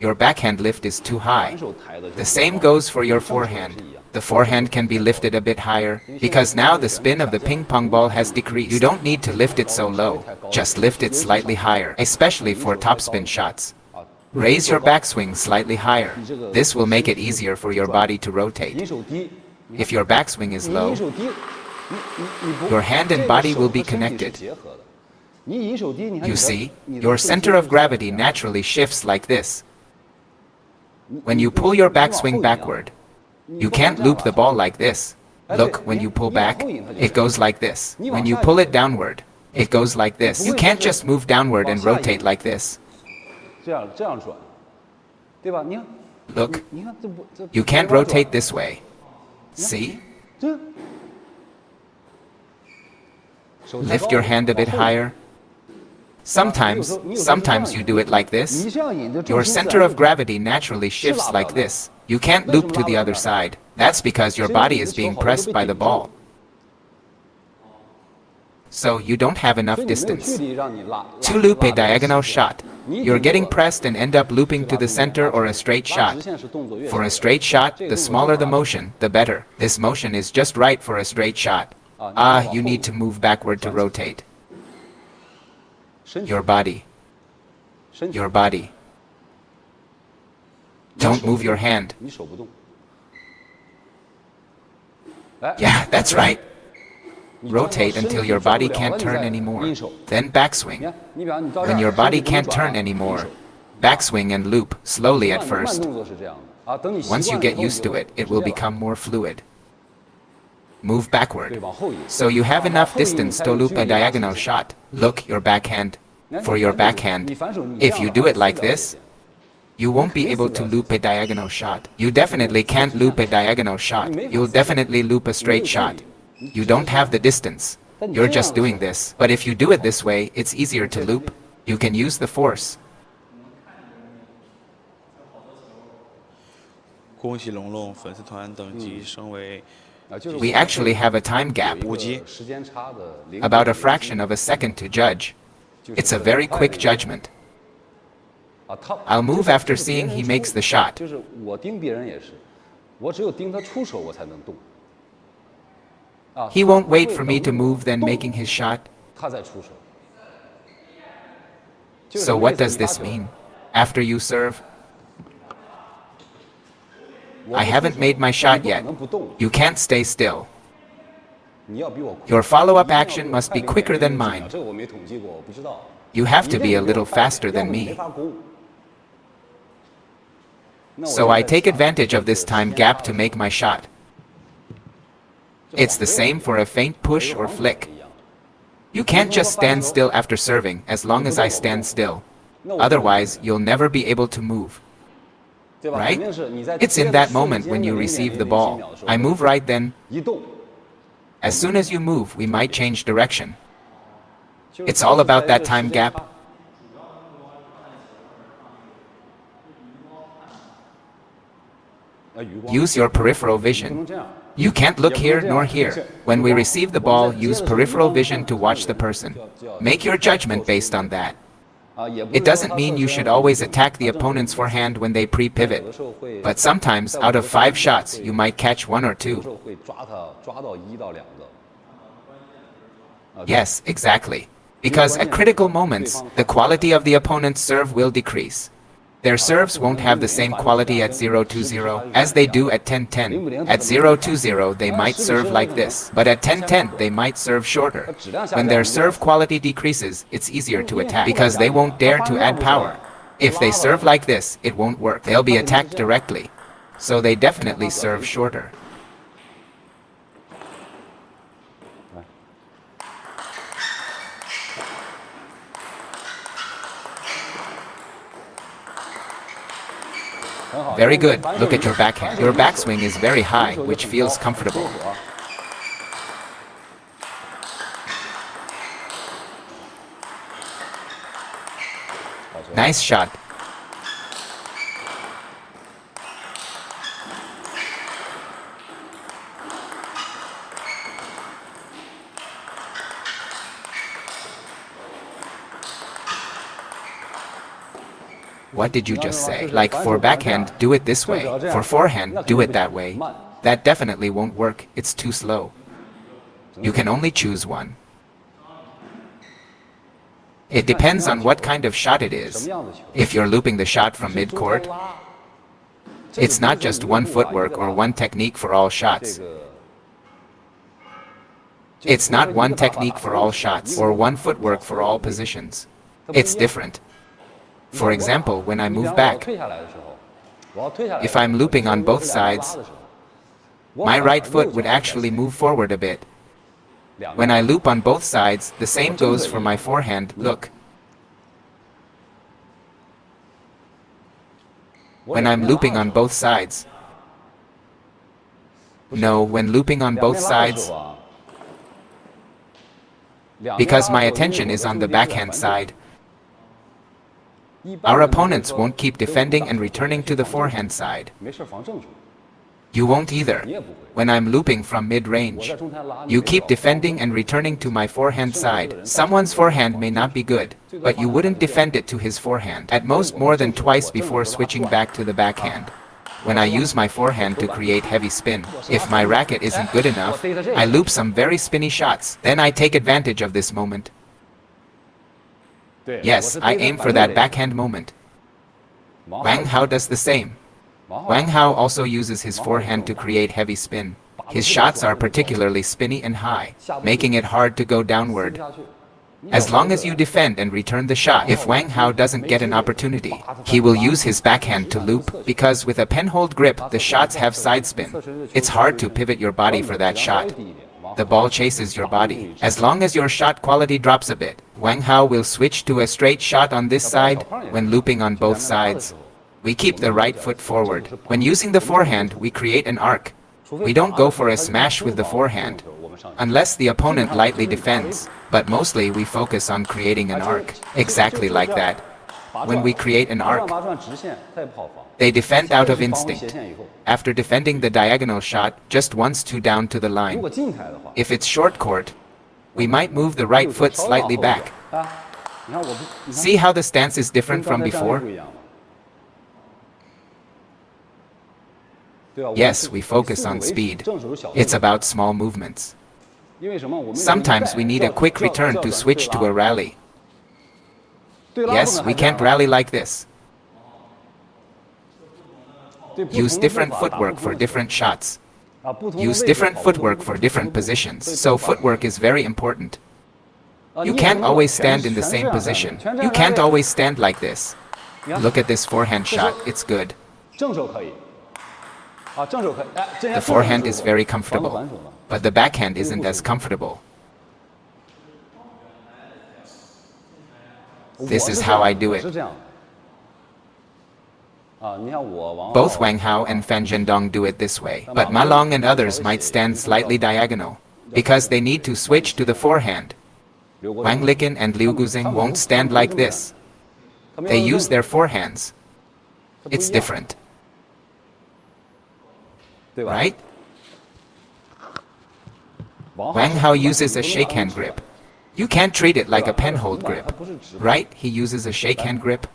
your backhand lift is too high. The same goes for your forehand. The forehand can be lifted a bit higher, because now the spin of the ping pong ball has decreased. You don't need to lift it so low, just lift it slightly higher, especially for topspin shots. Raise your backswing slightly higher. This will make it easier for your body to rotate. If your backswing is low, your hand and body will be connected. You see, your center of gravity naturally shifts like this. When you pull your backswing backward, you can't loop the ball like this. Look, when you pull back, it goes like this. When you pull it downward, it goes like this. You can't just move downward and rotate like this. Look, you can't rotate this way. See? Lift your hand a bit higher. Sometimes you do it like this. Your center of gravity naturally shifts like this. You can't loop to the other side. That's because your body is being pressed by the ball. So you don't have enough distance. To loop a diagonal shot, you're getting pressed and end up looping to the center or a straight shot. For a straight shot, the smaller the motion, the better. This motion is just right for a straight shot. You need to move backward to rotate. Your body. Your body. Don't move your hand. Yeah, that's right. Rotate until your body can't turn anymore. Then backswing. When your body can't turn anymore, backswing and loop, slowly at first. Once you get used to it, it will become more fluid. Move backward. So you have enough distance to loop a diagonal shot. Look, your backhand. For your backhand, if you do it like this, you won't be able to loop a diagonal shot. You definitely can't loop a diagonal shot. You'll definitely loop a straight shot. You don't have the distance. You're just doing this. But if you do it this way, it's easier to loop. You can use the force. We actually have a time gap, about a fraction of a second to judge. It's a very quick judgment. I'll move after seeing he makes the shot. He won't wait for me to move then making his shot. So what does this mean? After you serve? I haven't made my shot yet. You can't stay still. Your follow-up action must be quicker than mine. You have to be a little faster than me. So I take advantage of this time gap to make my shot. It's the same for a feint push or flick. You can't just stand still after serving as long as I stand still. Otherwise, you'll never be able to move. Right? It's in that moment when you receive the ball. I move right then. As soon as you move, we might change direction. It's all about that time gap. Use your peripheral vision. You can't look here nor here. When we receive the ball, use peripheral vision to watch the person. Make your judgment based on that. It doesn't mean you should always attack the opponent's forehand when they pre-pivot. But sometimes, out of 5 shots, you might catch 1 or 2. Yes, exactly. Because at critical moments, the quality of the opponent's serve will decrease. Their serves won't have the same quality at 0-2-0 as they do at 10-10. At 0-2-0, they might serve like this, but at 10-10, they might serve shorter. When their serve quality decreases, it's easier to attack because they won't dare to add power. If they serve like this, it won't work. They'll be attacked directly. So they definitely serve shorter. Very good. Look at your backhand. Your backswing is very high, which feels comfortable. Nice shot. What did you just say? Like for backhand, do it this way. For forehand, do it that way. That definitely won't work. It's too slow. You can only choose one. It depends on what kind of shot it is. If you're looping the shot from mid-court, it's not just one footwork or one technique for all shots. It's not one technique for all shots or one footwork for all positions. It's different. For example, when I move back, if I'm looping on both sides, my right foot would actually move forward a bit. When I loop on both sides, the same goes for my forehand. Look. When I'm looping on both sides. No, when looping on both sides, because my attention is on the backhand side, our opponents won't keep defending and returning to the forehand side. You won't either. When I'm looping from mid-range, you keep defending and returning to my forehand side. Someone's forehand may not be good, but you wouldn't defend it to his forehand, at most more than twice before switching back to the backhand. When I use my forehand to create heavy spin, if my racket isn't good enough, I loop some very spinny shots. Then I take advantage of this moment. Yes, I aim for that backhand moment. Wang Hao does the same. Wang Hao also uses his forehand to create heavy spin. His shots are particularly spinny and high, making it hard to go downward. As long as you defend and return the shot, if Wang Hao doesn't get an opportunity, he will use his backhand to loop, because with a pen-hold grip, the shots have side spin. It's hard to pivot your body for that shot. The ball chases your body. As long as your shot quality drops a bit, Wang Hao will switch to a straight shot on this side when looping on both sides. We keep the right foot forward. When using the forehand, we create an arc. We don't go for a smash with the forehand, unless the opponent lightly defends, but mostly we focus on creating an arc, exactly like that. When we create an arc, they defend out of instinct. After defending the diagonal shot, just once too down to the line. If it's short court, we might move the right foot slightly back. See how the stance is different from before? Yes, we focus on speed. It's about small movements. Sometimes we need a quick return to switch to a rally. Yes, we can't rally like this. Use different footwork for different shots. Use different footwork for different positions. So footwork is very important. You can't always stand in the same position. You can't always stand like this. Look at this forehand shot, it's good. The forehand is very comfortable, but the backhand isn't as comfortable. This is how I do it. Both Wang Hao and Fan Zhendong do it this way, but Ma Long and others might stand slightly diagonal, because they need to switch to the forehand. Wang Liqin and Liu Guzing won't stand like this. They use their forehands. It's different. Right? Wang Hao uses a shakehand grip. You can't treat it like a pen-hold grip. Right? He uses a shakehand grip.